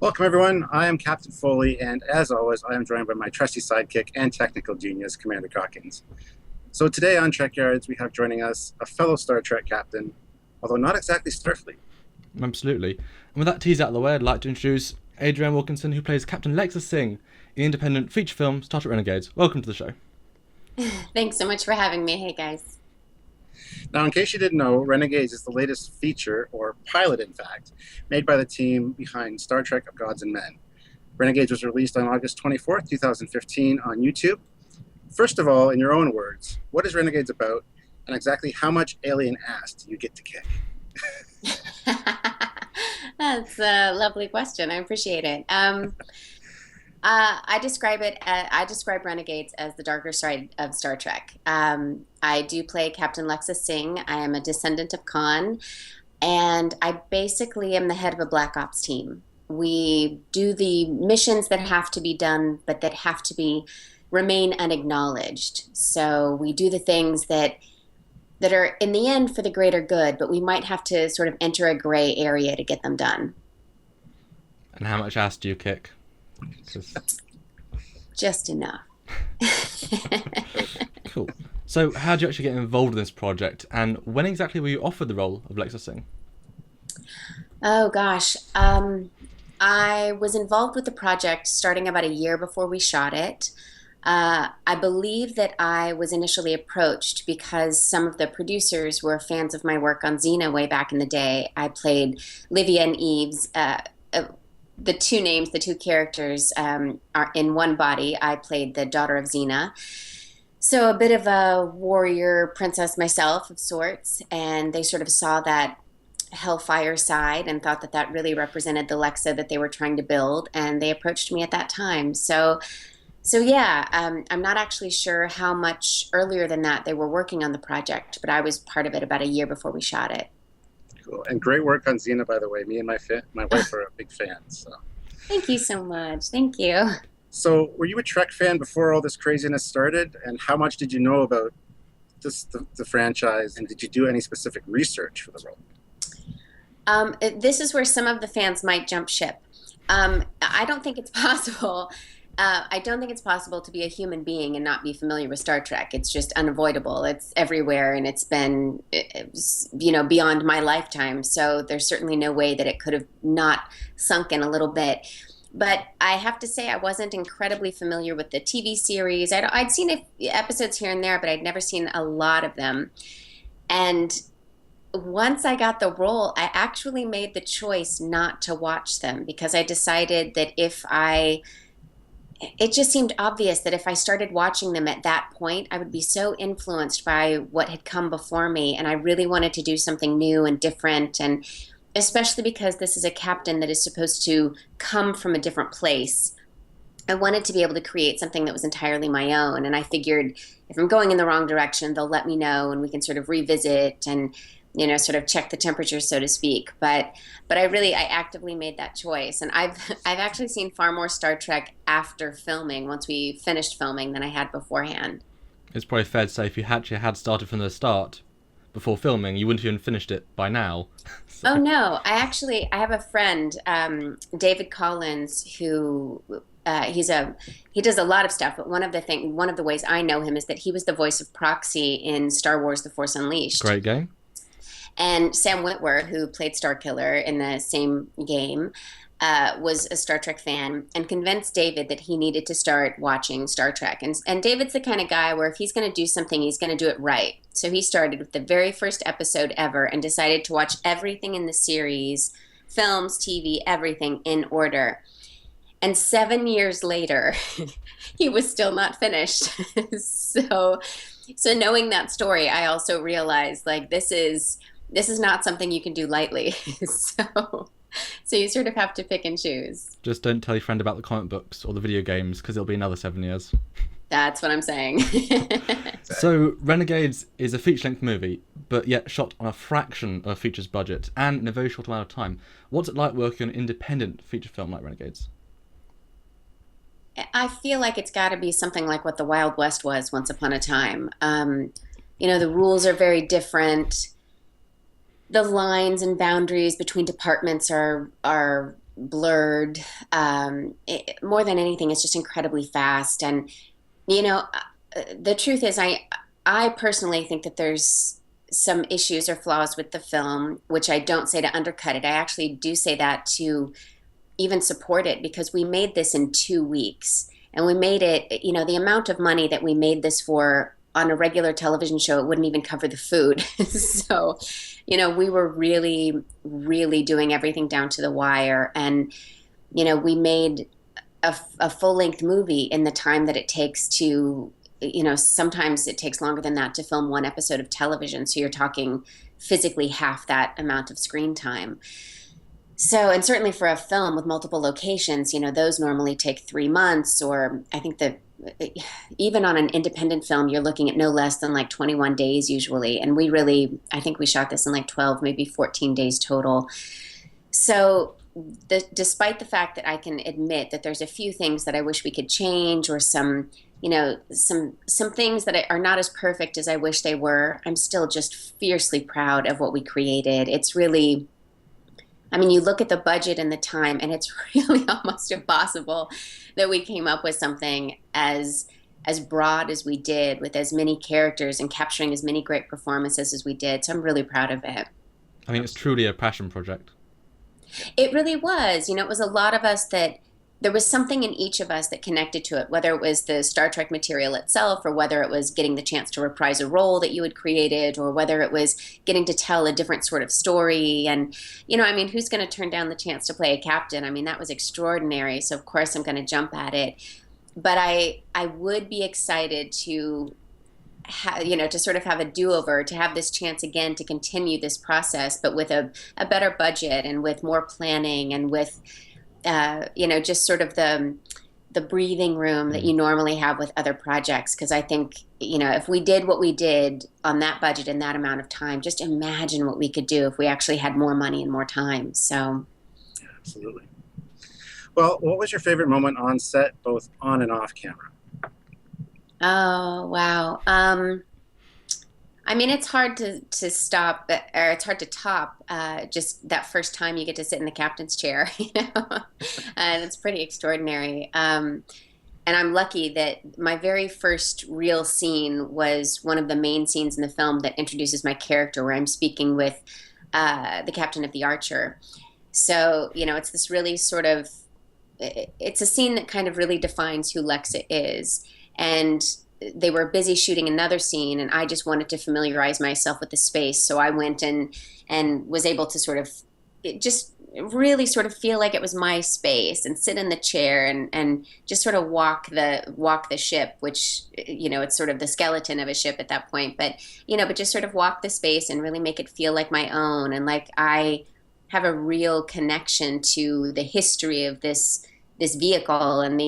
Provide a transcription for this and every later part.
Welcome, everyone. I am Captain Foley, and as always, I am joined by my trusty sidekick and technical genius, Commander Calkins. So today on Trekyards, we have joining us a fellow Star Trek captain, although not exactly Starfleet. Absolutely. And with that tease out of the way, I'd like to introduce Adrienne Wilkinson, who plays Captain Lexxa Singh in the independent feature film Star Trek Renegades. Welcome to the show. Thanks so much for having me. Hey, guys. Now, in case you didn't know, Renegades is the latest feature, or pilot in fact, made by the team behind Star Trek of Gods and Men. Renegades was released on August 24th, 2015 on YouTube. First of all, in your own words, what is Renegades about, and exactly how much alien ass do you get to kick? That's a lovely question. I appreciate it. I describe Renegades as the darker side of Star Trek. I do play Captain Lexxa Singh. I am a descendant of Khan, and I basically am the head of a Black Ops team. We do the missions that have to be done, but that have to remain unacknowledged. So we do the things that are in the end for the greater good, but we might have to sort of enter a gray area to get them done. And how much ass do you kick? Just enough. Cool. So how did you actually get involved in this project, and when exactly were you offered the role of Lexxa Singh? Oh gosh. I was involved with the project starting about a year before we shot it. I believe that I was initially approached because some of the producers were fans of my work on Xena way back in the day. I played Livia and Eves. The two characters are in one body. I played the daughter of Xena. So a bit of a warrior princess myself of sorts, and they sort of saw that hellfire side and thought that that really represented the Lexxa that they were trying to build, and they approached me at that time. So yeah, I'm not actually sure how much earlier than that they were working on the project, but I was part of it about a year before we shot it. Cool. And great work on Xena, by the way. Me and my wife are a big fan. So. Thank you so much. Thank you. So were you a Trek fan before all this craziness started? And how much did you know about the franchise? And did you do any specific research for the role? This is where some of the fans might jump ship. I don't think it's possible. I don't think it's possible to be a human being and not be familiar with Star Trek. It's just unavoidable. It's everywhere, and it's been, beyond my lifetime. So there's certainly no way that it could have not sunk in a little bit. But I have to say I wasn't incredibly familiar with the TV series. I'd seen episodes here and there, but I'd never seen a lot of them. And once I got the role, I actually made the choice not to watch them because I decided that it just seemed obvious that if I started watching them at that point, I would be so influenced by what had come before me. And I really wanted to do something new and different. And especially because this is a captain that is supposed to come from a different place, I wanted to be able to create something that was entirely my own. And I figured if I'm going in the wrong direction, they'll let me know and we can sort of revisit and sort of check the temperature, so to speak. But I actively made that choice. And I've actually seen far more Star Trek after filming, once we finished filming, than I had beforehand. It's probably fair to say if you actually had started from the start before filming, you wouldn't have even finished it by now. So. Oh no, I have a friend, David Collins, who he does a lot of stuff, but one of the ways I know him is that he was the voice of Proxy in Star Wars: The Force Unleashed. Great game. And Sam Witwer, who played Starkiller in the same game, was a Star Trek fan and convinced David that he needed to start watching Star Trek. And David's the kind of guy where if he's going to do something, he's going to do it right. So he started with the very first episode ever and decided to watch everything in the series, films, TV, everything in order. And 7 years later, he was still not finished. So knowing that story, I also realized this is not something you can do lightly. So you sort of have to pick and choose. Just don't tell your friend about the comic books or the video games, because it'll be another 7 years. That's what I'm saying. So Renegades is a feature-length movie, but yet shot on a fraction of a feature's budget and in a very short amount of time. What's it like working on an independent feature film like Renegades? I feel like it's got to be something like what the Wild West was once upon a time. The rules are very different. The lines and boundaries between departments are blurred. More than anything, it's just incredibly fast. And you know, the truth is, I personally think that there's some issues or flaws with the film, which I don't say to undercut it. I actually do say that to even support it, because we made this in 2 weeks, and we made it, the amount of money that we made this for on a regular television show, it wouldn't even cover the food. So, we were really, really doing everything down to the wire. And, we made a full-length movie in the time that it takes to, sometimes it takes longer than that to film one episode of television. So you're talking physically half that amount of screen time. So, and certainly for a film with multiple locations, those normally take 3 months, or I think that even on an independent film, you're looking at no less than like 21 days usually. And I think we shot this in like 12, maybe 14 days total. So despite the fact that I can admit that there's a few things that I wish we could change, or some things that are not as perfect as I wish they were, I'm still just fiercely proud of what we created. It's really, you look at the budget and the time, and it's really almost impossible that we came up with something as broad as we did, with as many characters and capturing as many great performances as we did. So I'm really proud of it. It's truly a passion project. It really was. It was a lot of us that there was something in each of us that connected to it, whether it was the Star Trek material itself, or whether it was getting the chance to reprise a role that you had created, or whether it was getting to tell a different sort of story. And, who's going to turn down the chance to play a captain? That was extraordinary. So, of course, I'm going to jump at it. But I would be excited to to sort of have a do-over, to have this chance again to continue this process, but with a better budget, and with more planning, and with just sort of the breathing room that you normally have with other projects. Because I think, if we did what we did on that budget in that amount of time, just imagine what we could do if we actually had more money and more time. So, yeah, absolutely. Well, what was your favorite moment on set, both on and off camera? Oh, wow. It's hard to stop, or it's hard to top just that first time you get to sit in the captain's chair, and it's pretty extraordinary. And I'm lucky that my very first real scene was one of the main scenes in the film that introduces my character, where I'm speaking with the captain of the Archer. So, it's this really it's a scene that kind of really defines who Lexxa is. And they were busy shooting another scene, and I just wanted to familiarize myself with the space. So I went and was able to just really sort of feel like it was my space, and sit in the chair and just sort of walk the ship, which, it's sort of the skeleton of a ship at that point. But, but just sort of walk the space and really make it feel like my own. And like I have a real connection to the history of this vehicle, and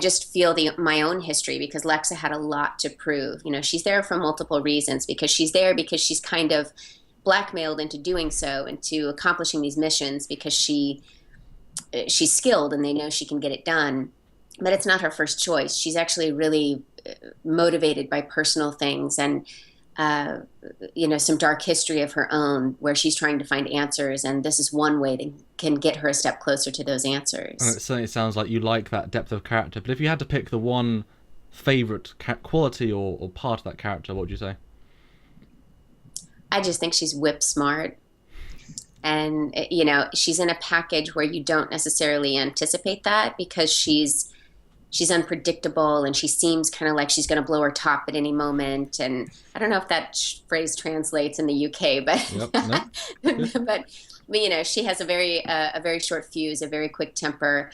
just feel my own history, because Lexxa had a lot to prove. She's there for multiple reasons, because she's there because she's kind of blackmailed into doing so, into accomplishing these missions, because she's skilled and they know she can get it done. But it's not her first choice. She's actually really motivated by personal things, and some dark history of her own, where she's trying to find answers, and this is one way that can get her a step closer to those answers. And it certainly sounds like you like that depth of character, but if you had to pick the one favourite quality or part of that character, what would you say? I just think she's whip smart, and she's in a package where you don't necessarily anticipate that, because she's unpredictable, and she seems kind of like she's going to blow her top at any moment. And I don't know if that phrase translates in the UK, but Yep, but she has a very short fuse, a very quick temper,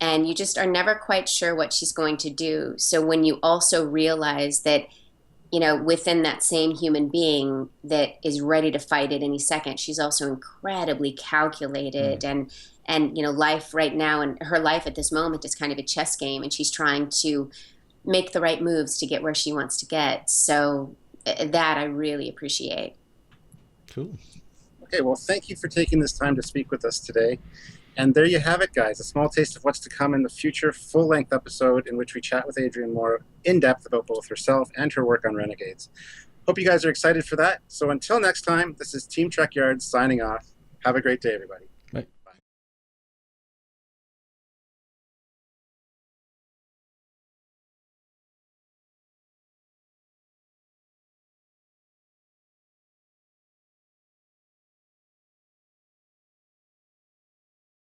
and you just are never quite sure what she's going to do. So when you also realize that, within that same human being that is ready to fight at any second, she's also incredibly calculated. And life right now, and her life at this moment, is kind of a chess game, and she's trying to make the right moves to get where she wants to get. So that I really appreciate. Cool. Okay, well, thank you for taking this time to speak with us today. And there you have it, guys, a small taste of what's to come in the future full-length episode, in which we chat with Adrienne more in depth about both herself and her work on Renegades. Hope you guys are excited for that. So until next time, this is Team Trekyards signing off. Have a great day, everybody.